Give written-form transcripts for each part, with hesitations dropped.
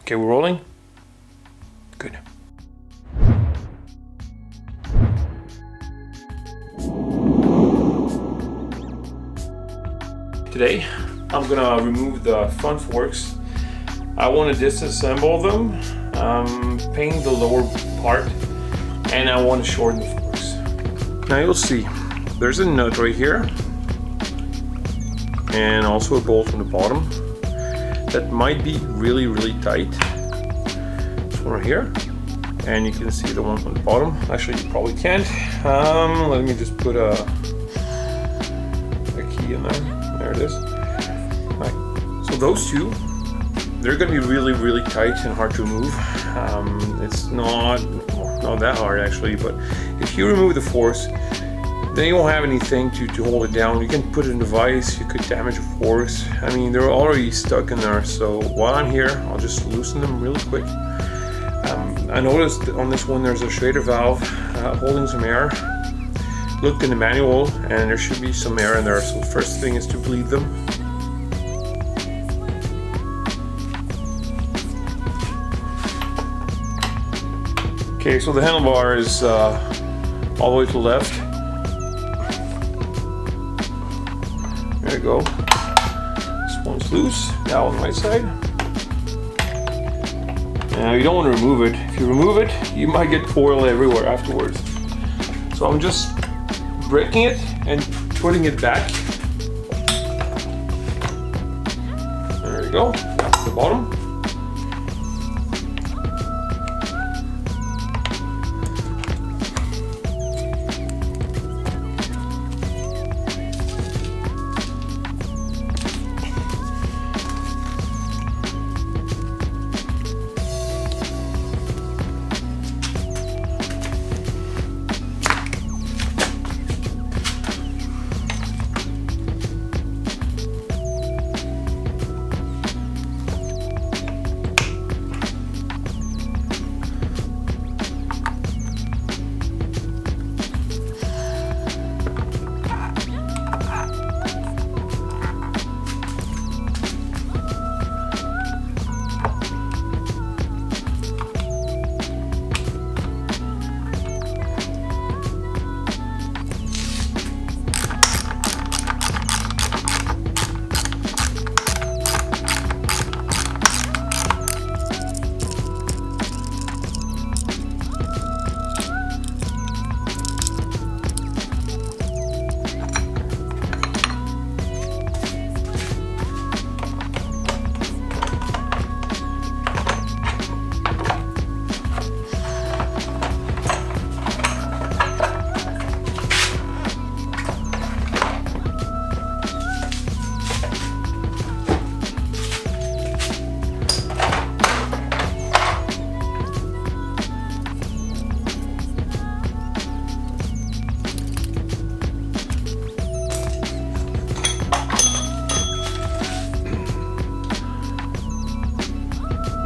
Okay, we're rolling? Good. Today, I'm gonna remove the front forks. I want to disassemble them, paint the lower part, and I want to shorten the forks. Now you'll see, there's a nut right here, and also a bolt on the bottom that might be really, really tight. This one right here, and you can see the one on the bottom. Actually, you probably can't. Let me just put a key in there. There it is. Right. So those two, they're going to be really, really tight and hard to remove. It's not that hard actually, but if you remove the forks, then you won't have anything to hold it down. You can put it in the vise, you could damage the forks. I mean, they're already stuck in there, so while I'm here, I'll just loosen them really quick. I noticed on this one there's a Schrader valve holding some air. Looked in the manual and there should be some air in there, so the first thing is to bleed them. Okay, so the handlebar is all the way to the left. There you go. This one's loose. Now on the right side. Now you don't want to remove it. If you remove it, you might get oil everywhere afterwards. So I'm just breaking it and putting it back. There you go. That's the bottom.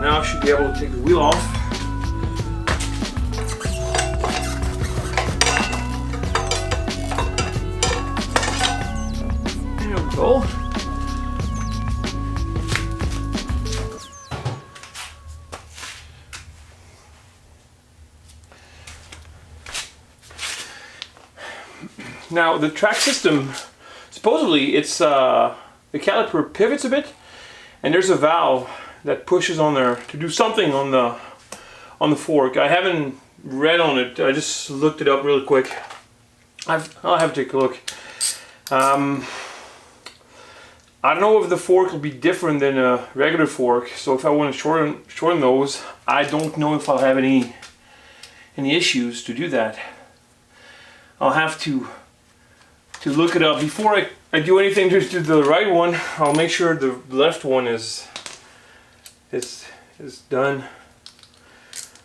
Now I should be able to take the wheel off. There we go. Now the track system, supposedly it's the caliper pivots a bit, and there's a valve that pushes on there to do something on the fork. I haven't read on it. I just looked it up really quick. I'll have to take a look. I don't know if the fork will be different than a regular fork. So if I want to shorten those, I don't know if I'll have any issues to do that. I'll have to look it up before I do anything to the right one. I'll make sure the left one is done,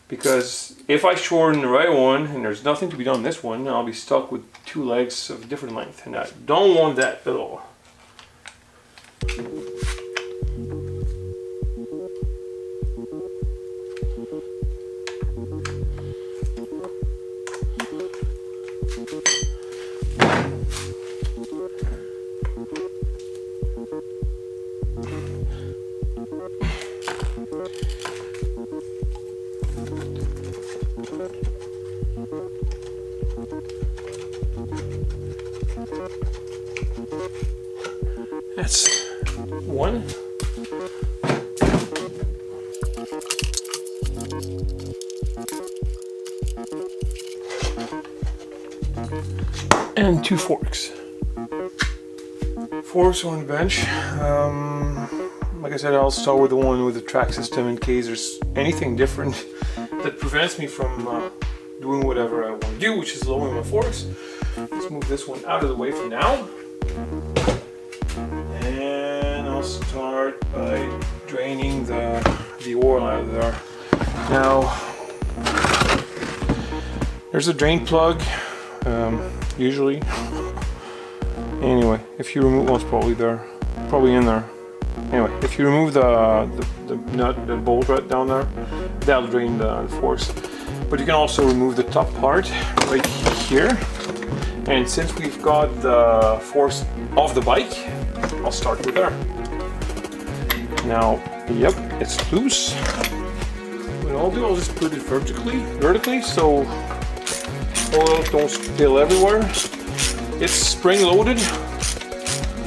because if I shorten the right one and there's nothing to be done on this one, I'll be stuck with two legs of different length, and I don't want that at all. and 2 forks. Forks on the bench. Like I said, I'll start with the one with the track system in case there's anything different that prevents me from doing whatever I want to do, which is lowering my forks. Let's move this one out of the way for now. And I'll start by draining the oil out of there. Now, there's a drain plug, usually. Anyway, if you remove, well, it's probably there, probably in there. Anyway, if you remove the nut, the bolt right down there, that'll drain the force. But you can also remove the top part right here. And since we've got the force off the bike, I'll start with there. Now, yep, it's loose. What I'll do, I'll just put it vertically, so oil don't spill everywhere. It's spring loaded,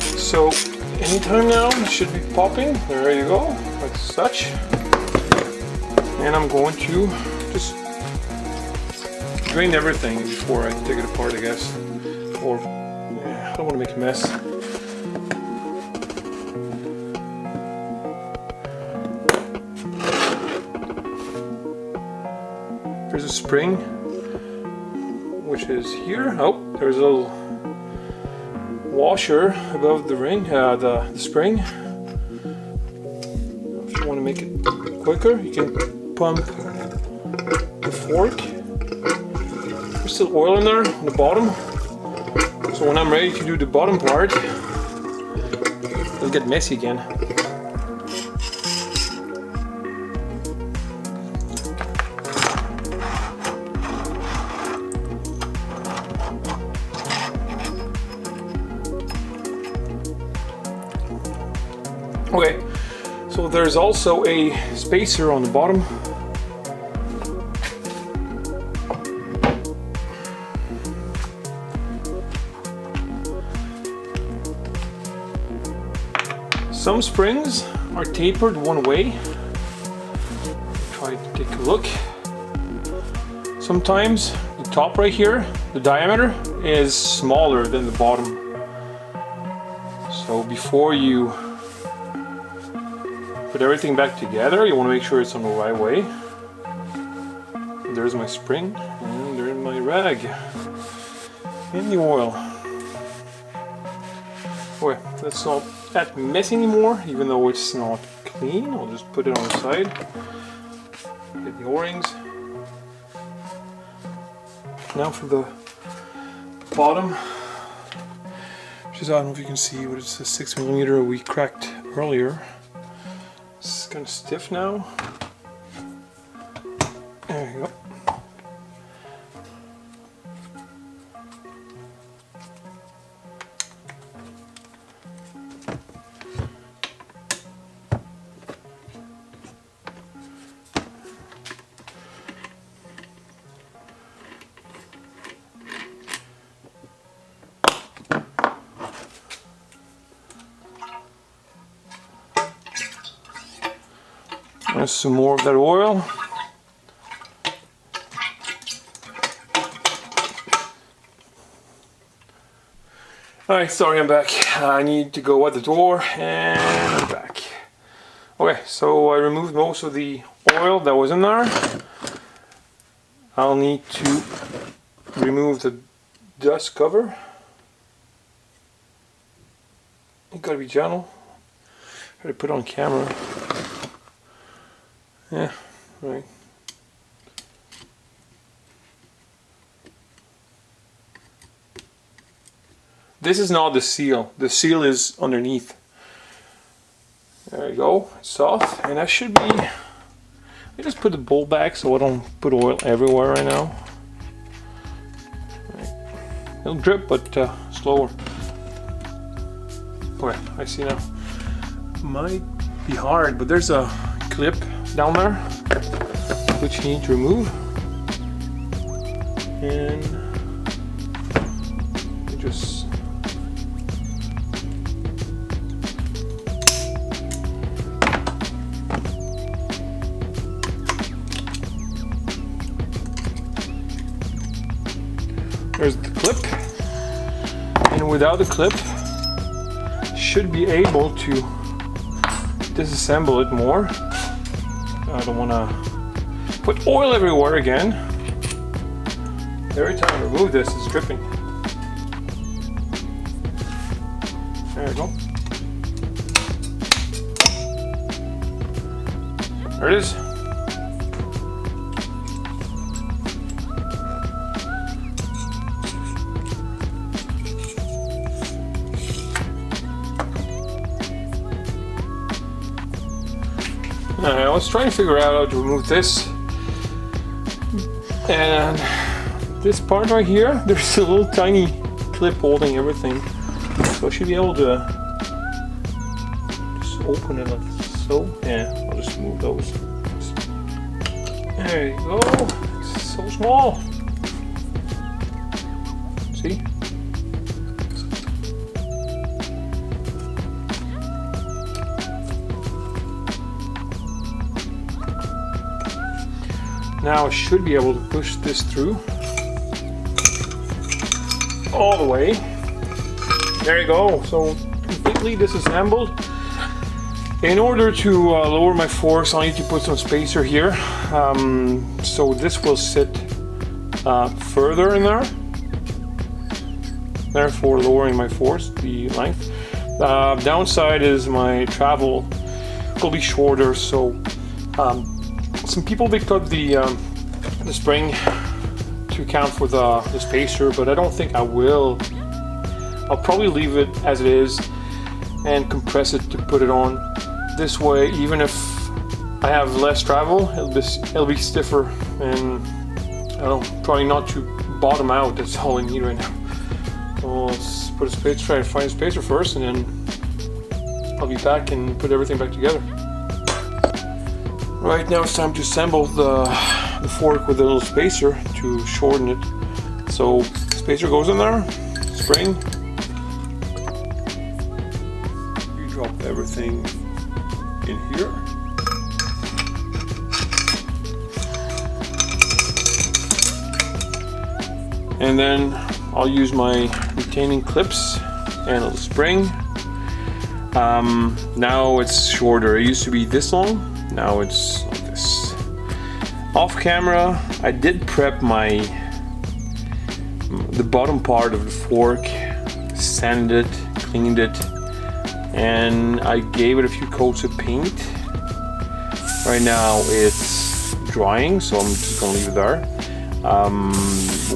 so anytime now it should be popping. There you go, like such. And I'm going to just drain everything before I take it apart, I guess. Or yeah, I don't want to make a mess. There's a spring, which is here. Oh, there's a little washer above the ring, the spring. If you want to make it quicker, you can pump the fork. There's still oil in there on the bottom, so when I'm ready to do the bottom part, it'll get messy again. Okay, so there's also a spacer on the bottom. Some springs are tapered one way. Try to take a look. Sometimes the top right here, the diameter, is smaller than the bottom. So before you put everything back together, you want to make sure it's on the right way. There's my spring, and there's my rag in the oil. Okay, that's not that messy anymore, even though it's not clean. I'll just put it on the side. Get the O-rings. Now for the bottom, which is, I don't know if you can see, but it's a 6mm we cracked earlier. It's kind of stiff now. There you go. There's some more of that oil. Alright, sorry, I'm back. I need to go at the door and I'm back. Okay, so I removed most of the oil that was in there. I'll need to remove the dust cover. You gotta be gentle. Try to put it on camera. Yeah, right. This is not the seal. The seal is underneath. There you go. It's off, and that should be. I just put the bowl back so I don't put oil everywhere right now. Right. It'll drip, but slower. Okay, I see now. Might be hard, but there's a clip down there which you need to remove, and you just there's the clip. without the clip, should be able to disassemble it more. I don't want to put oil everywhere again. Every time I remove this, it's dripping. There we go. There it is. I was trying to figure out how to remove this, and this part right here, there's a little tiny clip holding everything, so I should be able to just open it like so. Yeah, I'll just move those. There you go. It's so small. See? Now I should be able to push this through all the way. There you go. So completely disassembled. In order to lower my forks, I need to put some spacer here. So this will sit further in there, therefore lowering my forks, the length. Downside is my travel will be shorter, so some people, they cut the spring to account for the spacer, but I don't think I will. I'll probably leave it as it is and compress it to put it on. This way, even if I have less travel, it'll be stiffer, and I don't know, trying not to bottom out. That's all I need right now. So let's put a spacer, try to find a spacer first, and then I'll be back and put everything back together. Right now it's time to assemble the fork with a little spacer to shorten it. So spacer goes in there, spring. You drop everything in here. And then I'll use my retaining clips and a little spring. Now it's shorter. It used to be this long. Now it's like this. Off camera, I did prep the bottom part of the fork, sanded it, cleaned it, and I gave it a few coats of paint. Right now it's drying, so I'm just gonna leave it there.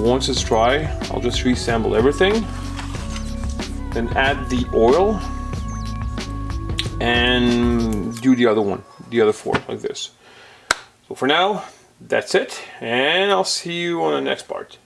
Once it's dry, I'll just reassemble everything, then add the oil and do the other fork like this. So for now, that's it, and I'll see you on the next part.